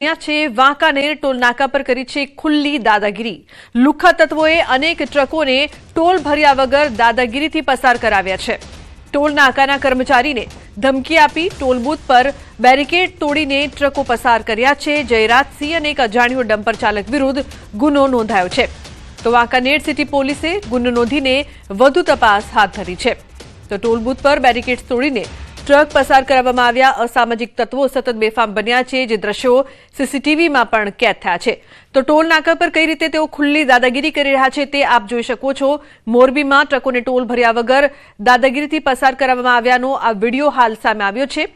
Wankaner toll નાકા પર કરી છે ખુલ્લી દાદાગીરી। લુખ્ખા તત્વોએ અનેક ટ્રકોને ટોલ ભર્યા વગર દાદાગીરીથી પસાર કરાવ્યા છે। ટોલ નાકાના કર્મચારીને ધમકી આપી ટોલ બૂથ પર બેરિકેડ તોડીને ટ્રકો પસાર કર્યા છે। જયરાજસિંહ અને એક અજાણ્યો ડમ્પર ચાલક વિરુદ્ધ ગુનો નોંધાયો છે। તો વાંકાનેર સિટી પોલીસે ગુનો નોંધીને વધુ તપાસ હાથ ધરી છે। તો ટોલ બૂથ પર બેરિકેડ તોડીને ટ્રક પસાર કરવામાં આવ્યા। અસામાજિક તત્વો સતત બેફામ બન્યા છે, જે દ્રશ્યો સીસીટીવીમાં પણ કેદ થયા છે। તો ટોલ નાકા પર કઈ રીતે તેઓ ખુલ્લી દાદાગીરી કરી રહ્યા છે તે આપ જોઈ શકો છો। મોરબીમાં ટ્રકોને ટોલ ભર્યા વગર દાદાગીરીથી પસાર કરવામાં આવ્યાનો આ વિડીયો હાલ સામે આવ્યો છે।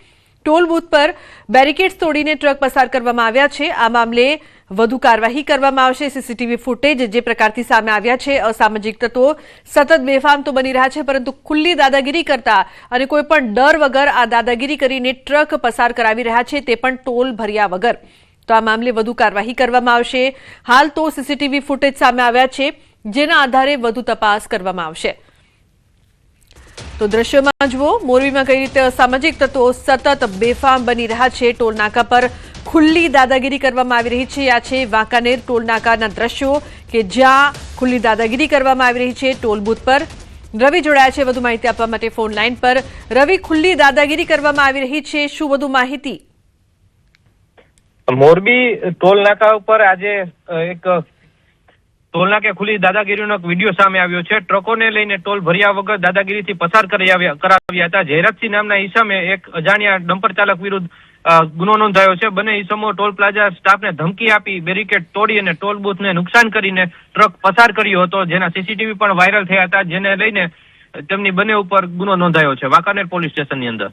ટોલ બૂથ પર બેરિકેડ્સ તોડીને ટ્રક પસાર કરવામાં આવ્યા છે। આ મામલે વધુ કાર્યવાહી કરવામાં આવશે। સીસીટીવી ફૂટેજ જે પ્રકારથી સામે આવ્યા છે, અસામાજિક તત્વો સતત બેફામ તો બની રહ્યા છે, પરંતુ ખુલ્લી દાદાગીરી કરતા અને કોઈ પણ ડર વગર આ દાદાગીરી કરીને ટ્રક પસાર કરાવી રહ્યા છે, તે પણ ટોલ ભર્યા વગર। તો આ મામલે વધુ કાર્યવાહી કરવામાં આવશે। હાલ તો સીસીટીવી ફૂટેજ સામે આવ્યા છે, જેના આધારે વધુ તપાસ કરવામાં આવશે। તો દ્રશ્યોમાં જુઓ, મોરબીમાં કઈ રીતે અસામાજિક તત્વો સતત બેફામ બની રહ્યા છે। ટોલ નાકા પર ખુલ્લી દાદાગીરી કરવામાં આવી રહી છે। આ છે વાંકાનેર ટોલ નાકાના દ્રશ્યો કે જ્યાં ખુલ્લી દાદાગીરી કરવામાં આવી રહી છે। ટોલ બૂથ પર રવિ જોડાયા છે વધુ માહિતી આપવા માટે ફોન લાઈન પર। રવિ, ખુલ્લી દાદાગીરી કરવામાં આવી રહી છે, શું વધુ માહિતી? મોરબી ટોલ નાકા ઉપર આજે એક ટોલ નાકે ખુલ્લી દાદાગીરીનો એક વિડીયો સામે આવ્યો છે। ટ્રકોને લઈને ટોલ ભર્યા વગર દાદાગીરીથી પસાર કરાવ્યા હતા। જયરાજસિંહ નામના ઈસમે એક અજાણ્યા ડમ્પર ચાલક વિરુદ્ધ ગુનો નોંધાયો છે। બંને ઈસમો ટોલ પ્લાઝા સ્ટાફને ધમકી આપી બેરિકેડ તોડી અને ટોલ બૂથને નુકસાન કરીને ટ્રક પસાર કર્યો હતો, જેના સીસીટીવી પણ વાયરલ થયા હતા, જેને લઈને તેમની બંને ઉપર ગુનો નોંધાયો છે વાંકાનેર પોલીસ સ્ટેશનની અંદર।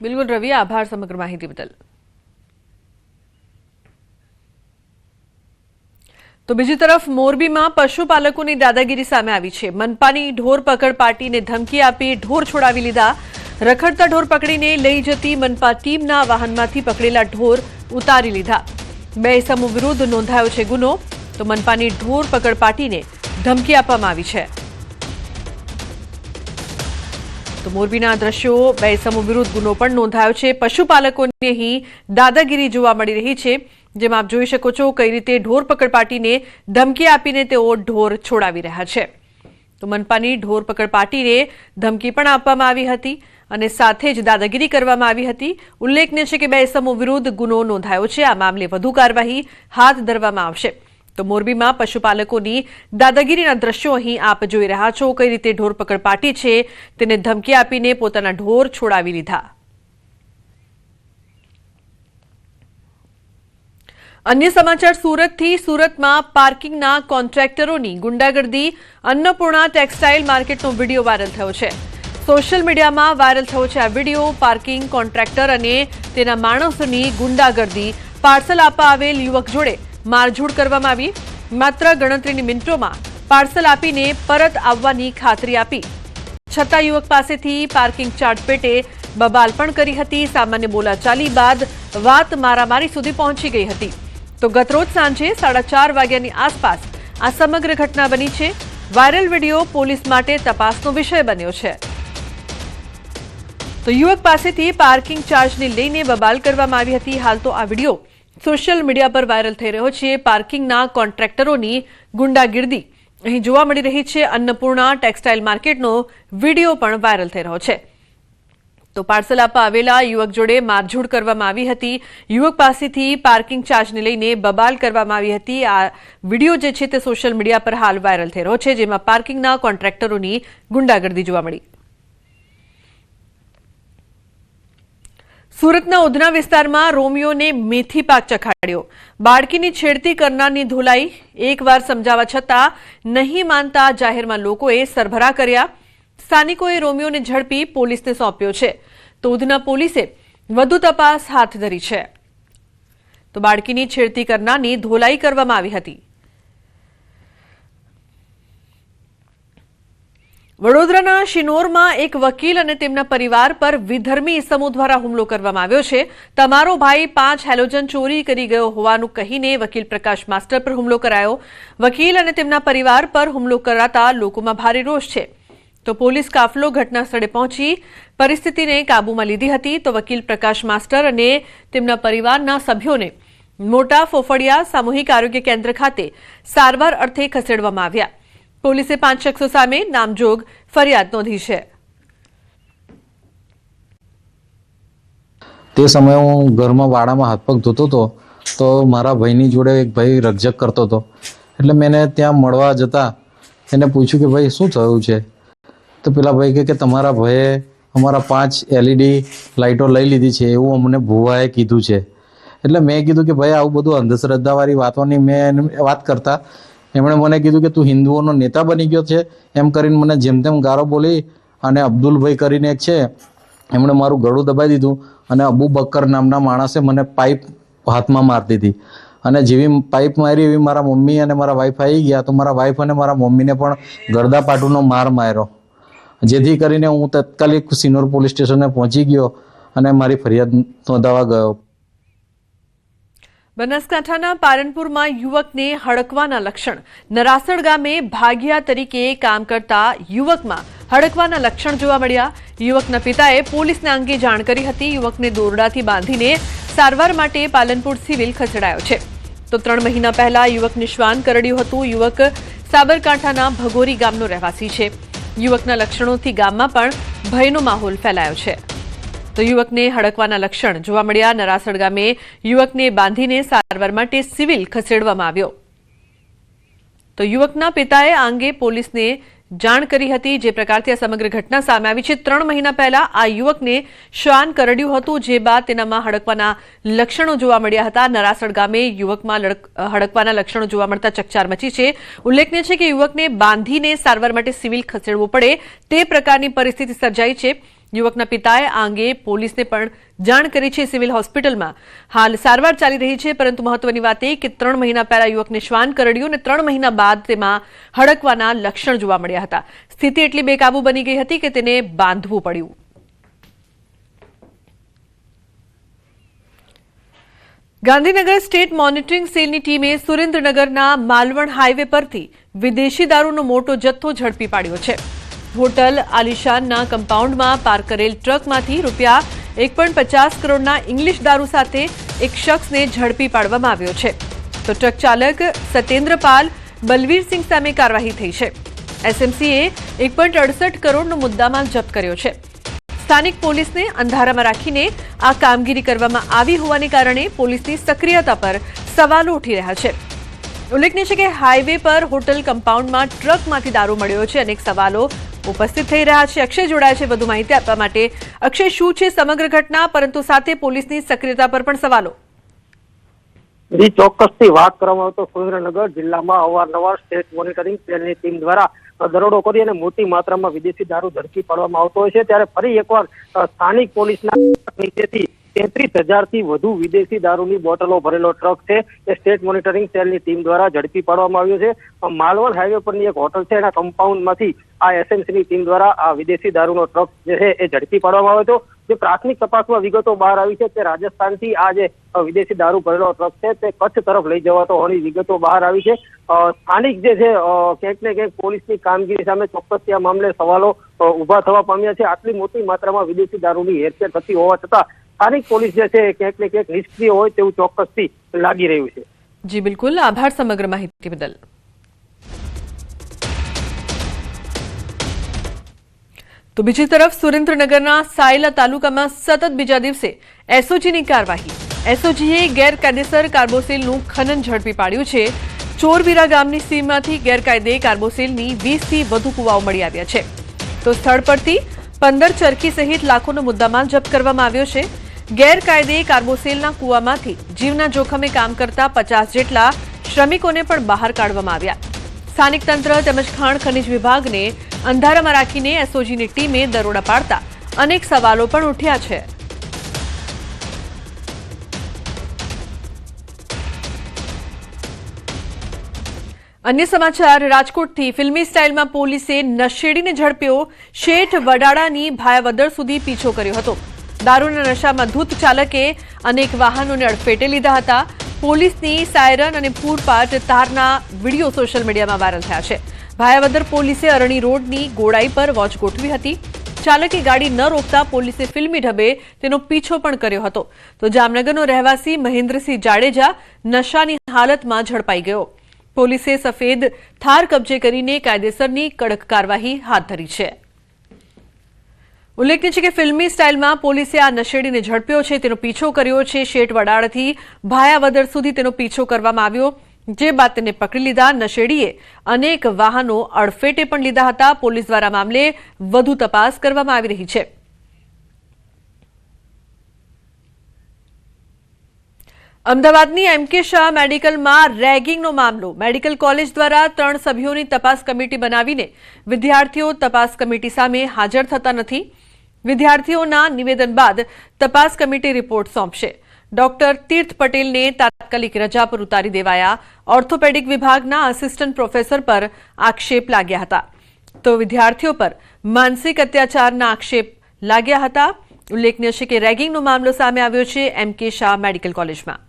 બિલકુલ રવિ, આભાર સમગ્ર માહિતી બદલ। તો બીજી તરફ મોરબીમાં પશુપાલકોની દાદાગીરી સામે આવી છે। મનપાની ઢોર પકડ પાર્ટીને ધમકી આપી ઢોર છોડાવી લીધા। રખડતા ઢોર પકડીને લઈ જતી મનપા ટીમના વાહનમાંથી પકડેલા ઢોર ઉતારી લીધા। 2 ઇસમો વિરુદ્ધ નોંધાયો છે ગુનો। તો મનપાની ઢોર પકડ પાર્ટીને ધમકી આપવામાં આવી છે। તો મોરબીના દ્રશ્યો, 2 ઇસમો વિરુદ્ધ ગુનો પણ નોંધાયો છે। પશુપાલકોની અહીં દાદાગીરી જોવા મળી રહી છે, જેમ આપ જોઈ શકો છો કઈ રીતે ઢોર પકડ પાર્ટીને ધમકી આપીને તેઓ ઢોર છોડાવી રહ્યા છે। તો મનપાની ઢોર પકડ પાર્ટીને ધમકી પણ આપવામાં આવી હતી અને સાથે જ દાદાગીરી કરવામાં આવી હતી। ઉલ્લેખનીય છે કે 2 ઇસમો વિરુદ્ધ ગુનો નોંધાયો છે। આ મામલે વધુ કાર્યવાહી હાથ ધરવામાં આવશે। તો મોરબીમાં પશુપાલકોની દાદાગીરીના દ્રશ્યો અહીં આપ જોઈ રહ્યા છો, કઈ રીતે ઢોર પકડ પાર્ટી છે તેને ધમકી આપીને પોતાના ઢોર છોડાવી લીધા। અન્ય સમાચાર સુરતથી। સુરતમાં પાર્કિંગના કોન્ટ્રાક્ટરોની ગુંડાગર્દી। અન્નપૂર્ણા ટેક્સટાઇલ માર્કેટનો વિડીયો વાયરલ થયો છે। સોશિયલ મીડિયામાં વાયરલ થયો છે આ વિડીયો। પાર્કિંગ કોન્ટ્રાક્ટર અને તેના માણસોની ગુંડાગર્દી। પાર્સલ આપવા આવેલ યુવક જોડે મારઝૂડ કરવામાં આવી। માત્ર ગણતરીની મિનિટોમાં પાર્સલ આપીને પરત આવવાની ખાતરી આપી, છતાં યુવક પાસેથી પાર્કિંગ ચાર્જ પેટે બબાલ પણ કરી હતી। સામાન્ય બોલાચાલી બાદ વાત મારામારી સુધી પહોંચી ગઈ હતી। તો ગતરોજ સાંજે 4:30 વાગ્યાની આસપાસ આ સમગ્ર ઘટના બની છે। વાયરલ વિડીયો પોલીસ માટે તપાસનો વિષય બન્યો છે। તો યુવક પાસેથી પાર્કિંગ ચાર્જને લઈને બબાલ કરવામાં આવી હતી। હાલ તો આ વિડીયો સોશિયલ મીડિયા પર વાયરલ થઈ રહ્યો છે। પાર્કિંગના કોન્ટ્રાક્ટરોની ગુંડાગીર્દી અહીં જોવા મળી રહી છે। અન્નપૂર્ણા ટેક્સટાઇલ માર્કેટનો વિડીયો પણ વાયરલ થઈ રહ્યો છે। તો પાર્સલ આપવા આવેલા યુવક જોડે મારઝૂડ કરવામાં આવી હતી। યુવક પાસેથી પાર્કિંગ ચાર્જને લઈને બબાલ કરવામાં આવી હતી। આ વિડીયો જે છે તે સોશિયલ મીડિયા પર હાલ વાયરલ થઈ રહ્યો છે, જેમાં પાર્કિંગના કોન્ટ્રાક્ટરોની ગુંડાગર્દી જોવા મળી। સુરતના ઉધના વિસ્તારમાં રોમિયોને મેથી પાક ચખાડ્યો। બાળકીની છેડતી કરનારની ધોલાઈ। એકવાર સમજાવવા છતાં નહીં માનતા જાહેરમાં લોકોએ સરભરા કર્યા। સ્થાનિકોએ રોમિયોને ઝડપી પોલીસને સોંપ્યો છે। તો ઉધના પોલીસે વધુ તપાસ હાથ ધરી છે। તો બાળકીની છેડતી કરનારની ધોલાઈ કરવામાં આવી હતી। વડોદરાના શિનોરમાં એક વકીલ અને તેમના પરિવાર પર વિધર્મી ઇસમો દ્વારા હુમલો કરવામાં આવ્યો છે। તમારો ભાઈ 5 હેલોજન ચોરી કરી ગયો હોવાનું કહીને વકીલ પ્રકાશ માસ્ટર પર હુમલો કરાયો। વકીલ અને તેમના પરિવાર પર હુમલો કરાતા લોકોમાં ભારે રોષ છે। તો પોલીસ કાફલો ઘટના સ્થળે પહોંચી પરિસ્થિતિને કાબૂમાં લીધી હતી। તો વકીલ પ્રકાશ માસ્ટર અને તેમના પરિવારના સભ્યોને મોટા ફોફડિયા સામૂહિક આરોગ્ય કેન્દ્ર ખાતે સારવાર અર્થે ખસેડવામાં આવ્યા. પોલીસે 5 શખ્સો સામે નામજોગ ફરિયાદ નોંધી છે. તે સમયે હું ઘરમાં વાડામાં હાથ પગ ધોતો હતો તો મારા ભાઈની જોડે એક ભાઈ રકઝક કરતો હતો. એટલે મેં ત્યાં મળવા જતા એને પૂછ્યું કે ભાઈ શું થયું છે? તો પેલા ભાઈ કહે કે તમારા ભાઈએ અમારા 5 LED લાઇટો લઈ લીધી છે એવું અમને ભુવાએ કીધું છે. એટલે મેં કીધું કે ભાઈ આવું બધું અંધશ્રદ્ધાવાળી વાતોની મેં વાત કરતા એમણે મને કીધું કે તું હિન્દુઓનો નેતા બની ગયો છે એમ કરીને મને જેમ તેમ ગારો બોલી અને અબ્દુલભાઈ કરીને એક છે એમણે મારું ગળું દબાવી દીધું અને અબુ બકર નામના માણસે મને પાઇપ હાથમાં મારતી હતી અને જેવી પાઇપ મારી એવી મારા મમ્મી અને મારા વાઈફ આવી ગયા તો મારા વાઈફ અને મારા મમ્મીને પણ ગરદાપાટુનો માર માર્યો, જેથી કરીને હું તાત્કાલિક સિનોર પોલીસ સ્ટેશને પહોંચી ગયો અને મારી ફરિયાદ નોંધાવવા ગયો. બનાસકાંઠાના પાલનપુરમાં યુવકને હડકવાના લક્ષણ. નરાસડ ગામે ભાગિયા તરીકે કામ કરતા યુવકમાં હડકવાના લક્ષણ જોવા મળ્યા. યુવકના પિતાએ પોલીસને અંગે જાણ કરી હતી. યુવકને દોરડાથી બાંધીને સારવાર માટે પાલનપુર સિવિલ ખસેડાયો છે. તો 3 મહિના પહેલા યુવકને શ્વાન કરડ્યું હતું. યુવક સાબરકાંઠાના ભગોરી ગામનો રહેવાસી છે. યુવકના લક્ષણોથી ગામમાં પણ ભયનો માહોલ ફેલાયો છે. તો યુવકને હડકવાના લક્ષણ જોવા મળ્યા. નરાસડ ગામે યુવકને બાંધીને સારવાર માટે સિવિલ ખસેડવામાં આવ્યો. તો યુવકના પિતાએ આ અંગે પોલીસને જાણ કરી હતી. જે પ્રકારથી આ સમગ્ર ઘટના સામે આવી છે, 3 મહિના પહેલા આ યુવકને શ્વાન કરડ્યું હતું, જે બાદ તેનામાં હડકવાના લક્ષણો જોવા મળ્યા હતા. નરાસડ ગામે યુવકમાં હડકવાના લક્ષણો જોવા મળતા ચકચાર મચી છે. ઉલ્લેખનીય છે કે યુવકને બાંધીને સારવાર માટે સિવિલ ખસેડવો પડે તે પ્રકારની પરિસ્થિતિ સર્જાઈ છે. યુવકના પિતાએ આ અંગે પોલીસને પણ જાણ કરી છે. સિવિલ હોસ્પિટલમાં હાલ સારવાર ચાલી રહી છે. પરંતુ મહત્વની વાત એ કે 3 મહિના પહેલા યુવકને શ્વાન કરડ્યું અને 3 મહિના બાદ તેમાં હડકવાના લક્ષણ જોવા મળ્યા હતા. સ્થિતિ એટલી બેકાબુ બની ગઈ હતી કે તેને બાંધવું પડ્યું. ગાંધીનગર સ્ટેટ મોનિટરિંગ સેલની ટીમે સુરેન્દ્રનગરના માલવણ હાઈવે પરથી વિદેશી દારૂનો મોટો જથ્થો ઝડપી પાડ્યો છે. હોટલ આલિશાનના કમ્પાઉન્ડમાં પાર્ક કરેલ ટ્રકમાંથી રૂપિયા 1.50 કરોડના ઇંગ્લિશ દારૂ સાથે એક શખ્સને ઝડપી પાડવામાં આવ્યો છે. તો ટ્રક ચાલક સત્યેન્દ્રપાલ બલવીરસિંહ સામે કાર્યવાહી થઈ છે. એસએમસીએ 1.68 કરોડનો મુદ્દામાલ જપ્ત કર્યો છે. સ્થાનિક પોલીસને અંધારામાં રાખીને આ કામગીરી કરવામાં આવી હોવાને કારણે પોલીસની સક્રિયતા પર સવાલો ઉઠી રહ્યા છે. ઉલ્લેખનીય છે કે હાઈવે પર હોટલ કમ્પાઉન્ડમાં ટ્રકમાંથી દારૂ મળ્યો છે. અનેક સવાલો ઉપસ્થિત થઈ રહ્યા છે. અક્ષય જોડાયા છે વધુ માહિતી આપવા માટે. અક્ષય, શું છે સમગ્ર ઘટના, પરંતુ સાથે પોલીસની સક્રિયતા પર પણ સવાલો? ચોક્કસથી વાત કરવામાં આવે તો સુરેન્દ્રનગર જિલ્લામાં અવારનવાર સ્ટેટ મોનિટરિંગ સેલની ટીમ દ્વારા દરોડો કરી અને મોટી માત્રામાં વિદેશી દારૂ ઝડપી પાડવામાં આવતો હોય છે. ત્યારે ફરી એકવાર સ્થાનિક પોલીસના નીચેથી 33,000 થી વધુ વિદેશી દારૂની બોટલો ભરેલો ટ્રક છે એ સ્ટેટ મોનિટરિંગ સેલની ટીમ દ્વારા ઝડપી પાડવામાં આવ્યો છે. માલવણ હાઈવે પરની એક હોટલ છે એના કમ્પાઉન્ડમાંથી આ એસએમસીની ટીમ દ્વારા આ વિદેશી દારૂનો ટ્રક જે છે એ ઝડપી પાડવામાં આવ્યો હતો. જે પ્રાથમિક તપાસમાં વિગતો બહાર આવી છે તે રાજસ્થાનથી આ જે વિદેશી દારૂ ભરેલો ટ્રક છે તે કચ્છ તરફ લઈ જવાતો હોવાની વિગતો બહાર આવી છે. સ્થાનિક જે છે ક્યાંક ને ક્યાંક પોલીસની કામગીરી સામે ચોક્કસ આ મામલે સવાલો ઉભા થવા પામ્યા છે. આટલી મોટી માત્રામાં વિદેશી દારૂની હેરફેર થતી હોવા છતાં સ્થાનિક પોલીસ જે છે ક્યાંક ને ક્યાંક નિષ્ક્રિય હોય તેવું ચોક્કસથી લાગી રહ્યું છે. જી બિલકુલ, આભાર સમગ્ર માહિતી બદલ. તો બીજી તરફ સુરેન્દ્રનગરના સાયલા તાલુકામાં સતત બીજા દિવસે એસઓજીની કાર્યવાહી. એસઓજીએ ગેરકાયદેસર કાર્બોસિલનું ખનન ઝડપી પાડ્યું છે. ચોરવીરા ગામની સીમમાંથી ગેરકાયદે કાર્બોસિલની 20 થી વધુ કુવાઓ મળી આવ્યા છે. તો સ્થળ પરથી 15 ચરખી સહિત લાખોનો મુદ્દામાલ જપ્ત કરવામાં આવ્યો છે. ગેરકાયદે કાર્બોસિલના કુવામાંથી જીવના જોખમે કામ કરતા 50 જેટલા શ્રમિકોને પણ બહાર કાઢવામાં આવ્યા. સ્થાનિક તંત્ર તેમજ ખાણ ખનીજ વિભાગને અંધારામાં રાખીને એસઓજીની ટીમે દરોડા પાડતા અનેક સવાલો પણ ઉઠ્યા છે. અન્ય સમાચાર રાજકોટથી ફિલ્મી સ્ટાઇલમાં પોલીસે નશેડીને ઝડપ્યો. શેઠ વડાળાની ભાયાવદર સુધી પીછો કર્યો હતો. દારૂના નશામાં ધૂત ચાલકે અનેક વાહનોને અડફેટે લીધા હતા. પોલીસની સાયરન અને પૂરપાટ તારના વિડીયો સોશિયલ મીડિયામાં વાયરલ થયા છે. ભાયાવદર પોલીસે અરણી રોડની ગોળાઈ પર વોચ ગોઠવી હતી. ચાલકે ગાડી ન રોકતા પોલીસે ફિલ્મી ઢબે તેનો પીછો પણ કર્યો હતો તો જામનગરનો રહેવાસી મહેન્દ્રસિંહ જાડેજા નશાની હાલતમાં ઝડપાઈ ગયો. પોલીસે સફેદ થાર કબજે કરીને કાયદેસરની કડક કાર્યવાહી હાથ ધરી છે. ઉલ્લેખનીય છે કે ફિલ્મી સ્ટાઇલમાં પોલીસે આ નશેડીને ઝડપ્યો છે, તેનો પીછો કર્યો છે. શેઠ વડાળથી ભાયાવદર સુધી તેનો પીછો કરવામાં આવ્યો, જે બાદ તેને પકડી લીધા. નશેડીએ અનેક વાહનો અડફેટે પણ લીધા હતા. પોલીસ દ્વારા મામલે વધુ તપાસ કરવામાં આવી રહી છે. અમદાવાદની એમકે શાહ મેડિકલમાં રેગિંગનો મામલો. મેડિકલ કોલેજ દ્વારા 3 સભ્યોની તપાસ કમિટી બનાવીને વિદ્યાર્થીઓ તપાસ કમિટી સામે હાજર થતા નથી. વિદ્યાર્થીઓના નિવેદન બાદ તપાસ કમિટી રિપોર્ટ સોંપશે. ડોક્ટર તીર્થ પટેલને તાત્કાલિક રજા પર ઉતારી દેવાયા. ઓર્થોપેડિક વિભાગના આસિસ્ટન્ટ પ્રોફેસર પર આક્ષેપ લાગ્યા હતા તો વિદ્યાર્થીઓ પર માનસિક અત્યાચારના આક્ષેપ લાગ્યા હતા. ઉલ્લેખનીય છે કે રેગિંગનો મામલો સામે આવ્યો છે એમકે શાહ મેડિકલ કોલેજમાં.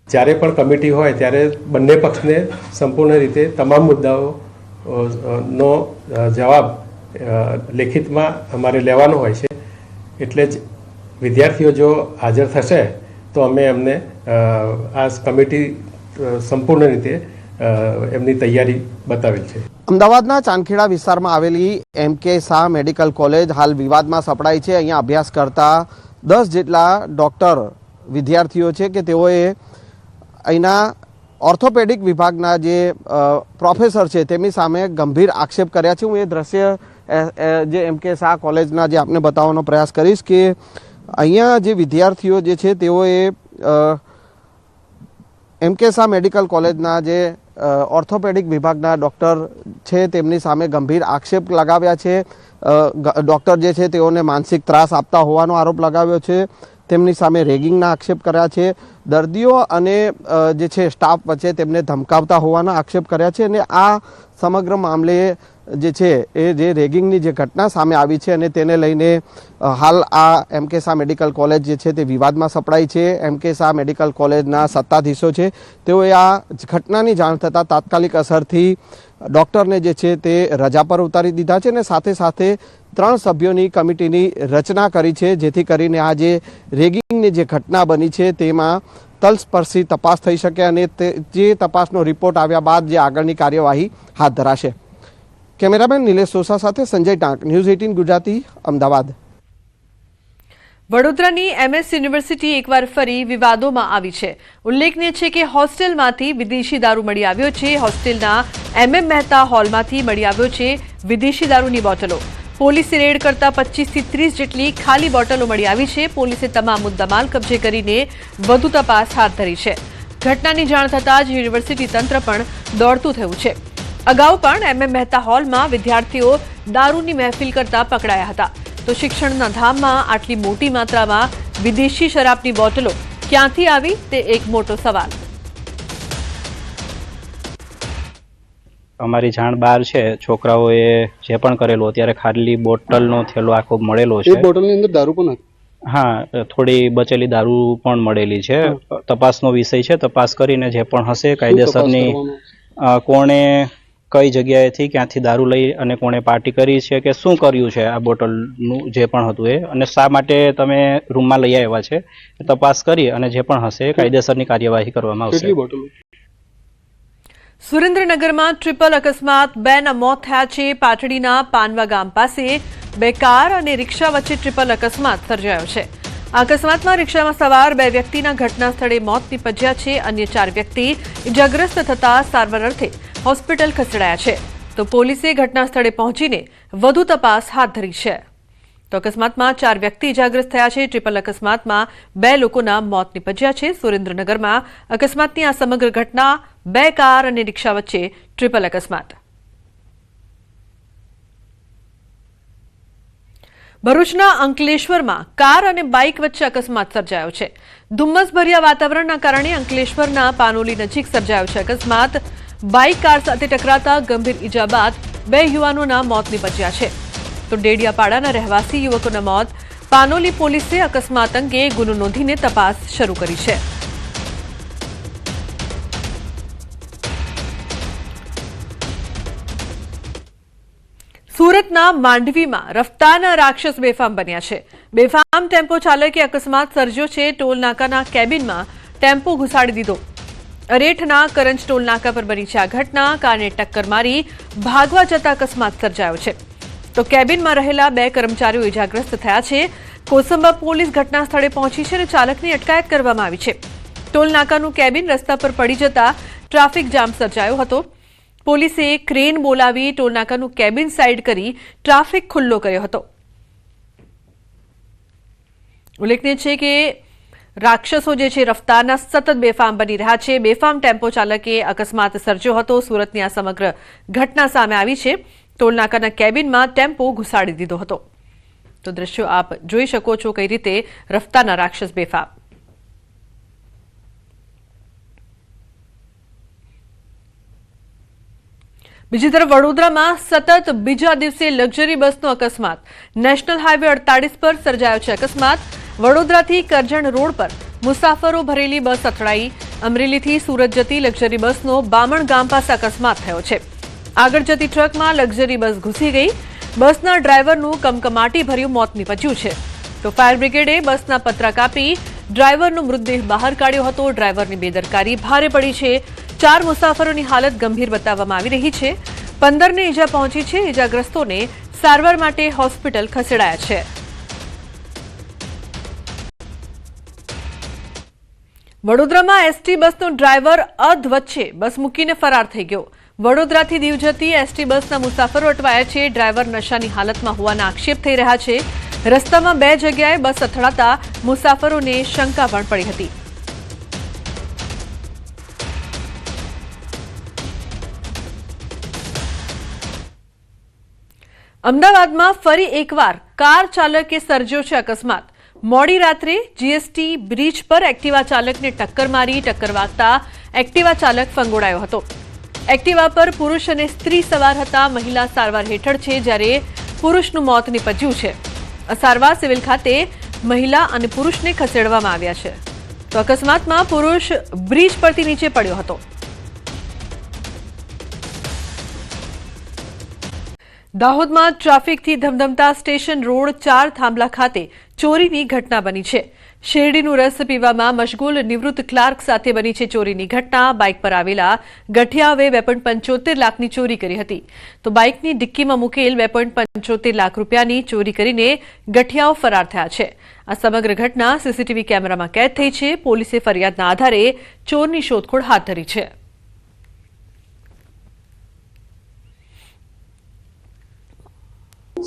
જ્યારે પણ કમિટી હોય ત્યારે બંને પક્ષને સંપૂર્ણ રીતે તમામ મુદ્દાઓ નો જવાબ લેખિતમાં અમારે લેવાનો હોય છે. એટલે જ વિદ્યાર્થીઓ જો હાજર થશે તો અમે એમને આ કમિટી સંપૂર્ણ રીતે એમની તૈયારી બતાવેલ છે. અમદાવાદના ચાંદખેડા વિસ્તારમાં આવેલી એમકે શાહ મેડિકલ કોલેજ હાલ વિવાદમાં સપડાઈ છે. અહીંયા અભ્યાસ કરતા 10 જેટલા ડોક્ટર વિદ્યાર્થીઓ છે કે તેઓએ અહીંના ઓર્થોપેડિક વિભાગના જે પ્રોફેસર છે તેમની સામે ગંભીર આક્ષેપ કર્યા છે. હું એ દ્રશ્ય જે એમકે શાહ કોલેજના જે આપને બતાવવાનો પ્રયાસ કરીશ કે અહીંયા જે વિદ્યાર્થીઓ જે છે તેઓએ એમકે શાહ મેડિકલ કોલેજના જે ઓર્થોપેડિક વિભાગના ડૉક્ટર છે તેમની સામે ગંભીર આક્ષેપ લગાવ્યા છે. ડૉક્ટર જે છે તેઓને માનસિક ત્રાસ આપતા હોવાનો આરોપ લગાવ્યો છે. તેમની સામે રેગિંગના આક્ષેપ કર્યા છે. દર્દીઓ અને જે છે સ્ટાફ વચ્ચે તેમને ધમકાવતા હોવાના આક્ષેપ કર્યા છે. અને આ સમગ્ર મામલે જે છે એ જે રેગિંગની જે ઘટના સામે આવી છે અને તેને લઈને હાલ આ એમકે શાહ મેડિકલ કોલેજ જે છે તે વિવાદમાં સપડાઈ છે. એમકે શાહ મેડિકલ કોલેજના સત્તાધીશો છે તેઓએ આ ઘટનાની જાણ થતાં તાત્કાલિક અસરથી ડૉક્ટરને જે છે તે રજા પર ઉતારી દીધા છે અને સાથે સાથે 3 સભ્યોની કમિટીની રચના કરી છે, જેથી કરીને આ જે રેગિંગની જે ઘટના બની છે તેમાં તલસ્પર્શી તપાસ થઈ શકે અને જે તપાસનો રિપોર્ટ આવ્યા બાદ જે આગળની કાર્યવાહી હાથ ધરાશે. કેમેરામેન નિલેશ સોસા સાથે સંજય ટાંક, ન્યૂઝ 18 ગુજરાતી, અમદાવાદ. વડોદરાની MS યુનિવર્સિટી એકવાર ફરી વિવાદોમાં આવી છે. ઉલ્લેખનીય છે કે હોસ્ટેલમાંથી વિદેશી દારૂ મળી આવ્યો છે. હોસ્ટેલના MM મહેતા હોલમાંથી મળી આવ્યો છે વિદેશી દારૂની બોટલો. પોલીસે રેડ કરતા 25 થી 30 જેટલી ખાલી બોટલો મળી આવી છે. પોલીસે તમામ મુદ્દામાલ કબજે કરીને વધુ તપાસ હાથ ધરી છે. ઘટનાની જાણ થતાં જ યુનિવર્સિટી તંત્ર પણ દોડતું થયું છે. અગાઉ પણ MM મહેતા હોલમાં વિદ્યાર્થીઓ દારૂની મહેફિલ કરતા પકડાયા હતા. તો શિક્ષણના ધામમાં આટલી મોટી માત્રામાં વિદેશી શરાબની બોટલો ક્યાંથી આવી તે એક મોટો સવાલ. અમારી જાણ બહાર છે, છોકરાઓએ જે પણ કરેલું અત્યારે ખાલી બોટલનો થેલો આખો મળેલો છે. બોટલની અંદર દારૂ પણ હતી? હા, થોડી બચેલી દારૂ પણ મળેલી છે. તપાસનો વિષય છે. તપાસ કરીને જે પણ હશે કાયદેસરની કોણે કઈ જગ્યાએથી ક્યાંથી દારૂ લઈ અને કોણે પાર્ટી કરી છે કે શું કર્યું છે આ બોટલનું જે પણ હતું એ અને શા માટે તમે રૂમમાં લઈ આવ્યા છે તપાસ કરી અને જે પણ હશે કાયદેસરની કાર્યવાહી કરવામાં આવશે. સુરેન્દ્રનગરમાં ટ્રિપલ અકસ્માત, 2ના મોત થયા છે. પાટડીના પાનવા ગામ પાસે 2 કાર અને રિક્ષા વચ્ચે ટ્રિપલ અકસ્માત સર્જાયો છે. આ અકસ્માતમાં રિક્ષામાં સવાર 2 વ્યક્તિના ઘટના સ્થળે મોત નીપજ્યા છે. અન્ય 4 વ્યક્તિ ઇજાગ્રસ્ત થતા સારવાર અર્થે હોસ્પિટલ ખસેડાયા છે. તો પોલીસે ઘટના સ્થળે પહોંચીને વધુ તપાસ હાથ ધરી છે. તો અકસ્માતમાં 4 વ્યક્તિ ઇજાગ્રસ્ત થયા છે. ટ્રિપલ અકસ્માતમાં 2 લોકોના મોત નીપજ્યા છે. સુરેન્દ્રનગરમાં અકસ્માતની આ સમગ્ર ઘટના 2 કાર અને રિક્ષા વચ્ચે ટ્રિપલ અકસ્માત. ભરૂચના અંકલેશ્વરમાં કાર અને બાઇક વચ્ચે અકસ્માત સર્જાયો છે. ધુમ્મસભર્યા વાતાવરણના કારણે અંકલેશ્વરના પાનોલી નજીક સર્જાયો છે અકસ્માત. બાઇક કાર સાથે ટકરાતા ગંભીર ઈજા બાદ 2 યુવાનોના મોત નીપજ્યા છે. તો ડેડિયાપાડાના રહેવાસી યુવકોના મોત. પાનોલી પોલીસે અકસ્માત અંગે ગુનો નોંધીને તપાસ શરૂ કરી છે. સુરતના માંડવીમાં રફતારના રાક્ષસ બેફામ બન્યા છે. બેફામ ટેમ્પો ચાલકે અકસ્માત સર્જ્યો છે. ટોલ નાકાના કેબિનમાં ટેમ્પો ઘુસાડી દીધો. અરેઠના કરંજ ટોલ નાકા પર બની છે આ ઘટના. કારને ટક્કર મારી ભાગવા જતા અકસ્માત સર્જાયો છે. તો કેબિનમાં રહેલા 2 કર્મચારીઓ ઇજાગ્રસ્ત થયા છે. કોસંબા પોલીસ ઘટના સ્થળે પહોંચી છે અને ચાલકની અટકાયત કરવામાં આવી છે. ટોલ નાકાનું કેબિન રસ્તા પર પડી જતા ટ્રાફિક જામ સર્જાયો હતો. પોલીસે ક્રેન બોલાવી ટોલ નાકાનું કેબિન સાઇડ કરી ટ્રાફિક ખુલ્લો કર્યો હતો. ઉલ્લેખનીય છે કે રાક્ષસો જે છે રફતારના સતત બેફામ બની રહ્યા છે. બેફામ ટેમ્પો ચાલકે અકસ્માત સર્જ્યો હતો. સુરતની આ સમગ્ર ઘટના સામે આવી છે. ટોલ નાકાના કેબિનમાં ટેમ્પો ઘુસાડી દીધો હતો. તો દ્રશ્યો આપ જોઈ શકો છો કઈ રીતે રફતારના રાક્ષસ બેફામ. બીજી તરફ વડોદરામાં સતત બીજા દિવસે લક્ઝરી બસનો અકસ્માત. નેશનલ હાઈવે 48 પર સર્જાયો છે અકસ્માત. વડોદરાથી કરજણ રોડ પર મુસાફરો ભરેલી બસ અથડાઈ. અમરેલીથી સુરત જતી લક્ઝરી બસનો બામણ ગામ પાસે અકસ્માત થયો છે. આગળ જતી ટ્રકમાં લક્ઝરી બસ ઘૂસી ગઈ. બસના ડ્રાઈવરનું કમકમાટી ભર્યું મોત નીપજ્યું છે. તો ફાયર બ્રિગેડે બસના પતરા કાપી ડ્રાઈવરનો મૃતદેહ બહાર કાઢ્યો હતો. ડ્રાઈવરની બેદરકારી ભારે પડી છે. 4 મુસાફરોની હાલત ગંભીર બતાવવામાં આવી રહી છે. 15ને ઈજા પહોંચી છે. ઈજાગ્રસ્તોને સારવાર માટે હોસ્પિટલ ખસેડાયા છે. વડોદરામાં એસટી બસનો ડ્રાઈવર અધ વચ્ચે બસ મૂકીને ફરાર થઈ ગયો. વડોદરાથી દીવ જતી એસટી બસના મુસાફરો અટવાયા છે. ડ્રાઈવર નશાની હાલતમાં હોવાના આક્ષેપ થઈ રહ્યા છે. રસ્તામાં 2 જગ્યાએ બસ અથડાતા મુસાફરોને શંકા પણ પડી હતી. અમદાવાદમાં ફરી એકવાર કાર ચાલકે સર્જ્યો છે અકસ્માત. મોડી રાત્રે જીએસટી બ્રિજ પર એક્ટિવા ચાલકને ટક્કર મારી. ટક્કર વાગતા એક્ટિવા ચાલક ફંગોળાયો હતો. એક્ટિવા પર પુરુષ અને સ્ત્રી સવાર હતા. મહિલા સારવાર હેઠળ છે જ્યારે પુરુષનું મોત નીપજ્યું છે. સારવાર સિવિલ ખાતે મહિલા અને પુરુષને ખસેડવામાં આવ્યા છે. તો અકસ્માતમાં પુરુષ બ્રિજ પરથી નીચે પડ્યો હતો. દાહોદમાં ટ્રાફિકથી ધમધમતા સ્ટેશન રોડ 4 થાંભલા ખાતે ચોરીની ઘટના બની છે. શેરડીનું રસ પીવામાં મશગુલ નિવૃત્ત ક્લાર્ક સાથે બની છે ચોરીની ઘટના. બાઇક પર આવેલા ગઠિયાઓએ 2.75 લાખની ચોરી કરી હતી. તો બાઇકની ડિક્કીમાં મૂકેલ 2.75 લાખ રૂપિયાની ચોરી કરીને ગઠિયાઓ ફરાર થયા છે. આ સમગ્ર ઘટના સીસીટીવી કેમેરામાં કેદ થઈ છે. પોલીસે ફરિયાદના આધારે ચોરની શોધખોળ હાથ ધરી છે.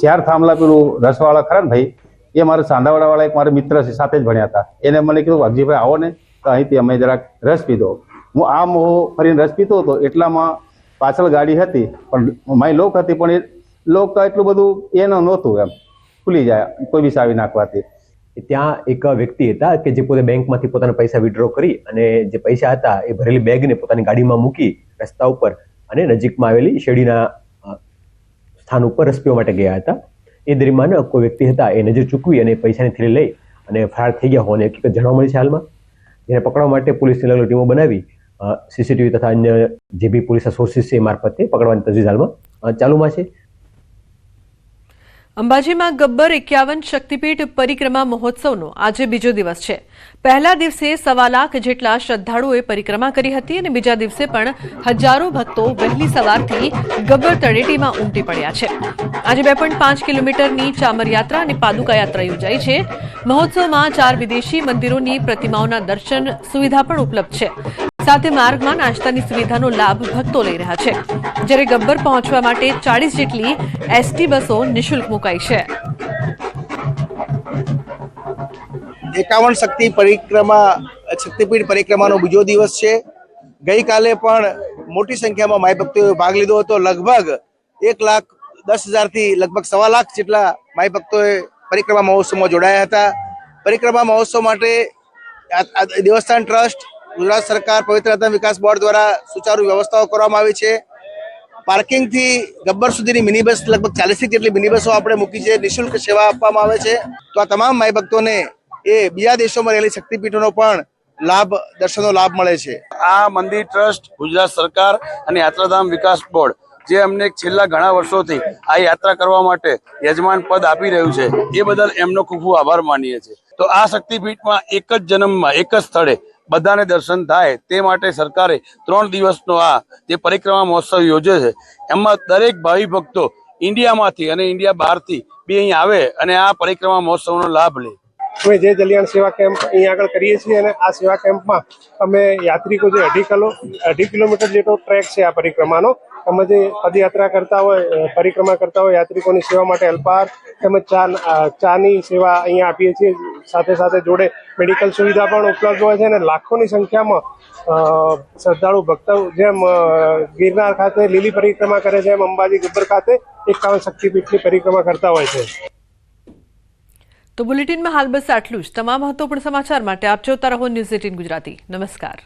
ચાર થાંભલા પેલું રસવાળા ખરા ને ભાઈ, એ મારા સાંધાવાડા વાળા એક મારા મિત્ર છે, સાથે જ ભણ્યા હતા. એને મને કીધું વાઘજીભાઈ આવો ને તો અહીંથી અમે જરાક રસ પીધો. હું આમ ફરીને રસ પીતો હતો એટલામાં પાછળ ગાડી હતી પણ મારી લોક હતી, પણ એ લોક એટલું બધું એનું નહોતું, એમ ખુલી જાય કોઈ બી ચાવી નાખવાથી. ત્યાં એક વ્યક્તિ હતા કે જે પોતે બેંકમાંથી પોતાના પૈસા વિડ્રો કરી અને જે પૈસા હતા એ ભરેલી બેગને પોતાની ગાડીમાં મૂકી રસ્તા ઉપર અને નજીકમાં આવેલી શેરડીના સ્થાન ઉપર રસ પીવા માટે ગયા હતા. એ દરમિયાન કોઈ વ્યક્તિ હતા એ નજર ચૂકવી અને પૈસાની થેલી લઈ અને ફરાર થઈ ગયા હોવાની હકીકત જાણવા મળી છે હાલમાં. જેને પકડવા માટે પોલીસની અલગ ટીમો બનાવી સીસીટીવી તથા અન્ય જે બી પોલીસના સોર્સિસ છે એ મારફતે પકડવાની તજવીજ હાલમાં ચાલુમાં છે. અંબાજીમાં ગબ્બર 51 શક્તિપીઠ પરિક્રમા મહોત્સવનો આજે બીજો દિવસ છે. પહેલા દિવસે 1.25 લાખ જેટલા શ્રદ્ધાળુઓએ પરિક્રમા કરી હતી અને બીજા દિવસે પણ હજારો ભક્તો વહેલી સવારથી ગબ્બર તળેટીમાં ઉમટી પડ્યા છે. આજે 2.5 કિલોમીટરની ચામર યાત્રા અને પાદુકા યાત્રા યોજાઈ છે. મહોત્સવમાં 4 વિદેશી મંદિરોની પ્રતિમાઓના દર્શન સુવિધા પણ ઉપલબ્ધ છે. સાથે માર્ગમાં નાસ્તાની સુવિધાનો લાભ ભક્તો લઈ રહ્યા છે. જ્યારે ગબ્બર પહોંચવા માટે 40 જેટલી એસટી બસો નિઃશુલ્ક મુકાઈ છે. 51 શક્તિપીઠ પરિક્રમાનો બીજો દિવસ છે. ગઈકાલે પણ મોટી સંખ્યામાં માઈ ભક્તોએ ભાગ લીધો હતો. લગભગ 1,10,000 થી લગભગ 1.25 લાખ જેટલા માઈ ભક્તોએ પરિક્રમા મહોત્સવમાં જોડાયા હતા. પરિક્રમા મહોત્સવ માટે દેવસ્થાન ટ્રસ્ટ, ગુજરાત સરકાર, પવિત્ર રત્ન વિકાસ બોર્ડ દ્વારા સુચારુ વ્યવસ્થાઓ કરવામાં આવી છે. પાર્કિંગ થી ગબ્બર સુધીની મિની બસ લગભગ 40 જેટલી મિની બસો આપણે મૂકી છે. નિઃશુલ્ક સેવા આપવામાં આવે છે. તો આ તમામ માઈ ભક્તોને એ બીજા દેશોમાં રહેલી શક્તિપીઠોનો પણ દર્શનનો લાભ મળે છે. આ મંદિર ટ્રસ્ટ, ગુજરાત સરકાર અને યાત્રાધામ વિકાસ બોર્ડ જે અમને છેલ્લા ઘણા વર્ષોથી આ યાત્રા કરવા માટે યજમાન પદ આપી રહ્યું છે, એ બદલ એમનો ખૂબ ખૂબ આભાર માનીએ છીએ. તો આ શક્તિપીઠમાં એક જ જન્મમાં એક જ સ્થળે બધાને દર્શન થાય તે માટે સરકારે 3 દિવસનો આ જે પરિક્રમા મહોત્સવ યોજ્યો છે, એમાં દરેક ભાવિ ભક્તો ઇન્ડિયામાંથી અને ઇન્ડિયા બહારથી બી અહીં આવે અને આ પરિક્રમા મહોત્સવનો લાભ લે. અમે જય જલિયાણ સેવા કેમ્પ અહીં આગળ કરીએ છીએ અને આ સેવા કેમ્પમાં અમે યાત્રિકો જે 2.5 કિલોમીટર જેટલો ટ્રેક છે આ પરિક્રમાનો, અમે જે પદયાત્રા કરતા હોય, પરિક્રમા કરતા હોય યાત્રિકોની સેવા માટે અલ્પાહાર તેમજ ચાની સેવા અહીંયા આપીએ છીએ. સાથે સાથે જોડે મેડિકલ સુવિધા પણ ઉપલબ્ધ હોય છે અને લાખોની સંખ્યામાં શ્રદ્ધાળુ ભક્તો જેમ ગિરનાર ખાતે લીલી પરિક્રમા કરે છે, એમ અંબાજી ગબ્બર ખાતે 51 શક્તિપીઠની પરિક્રમા કરતા હોય છે. તો બુલેટિનમાં હાલ બસ આટલું જ. તમામ મહત્વપૂર્ણ સમાચાર માટે આપ જોતા રહો ન્યૂઝ 18 ગુજરાતી. નમસ્કાર.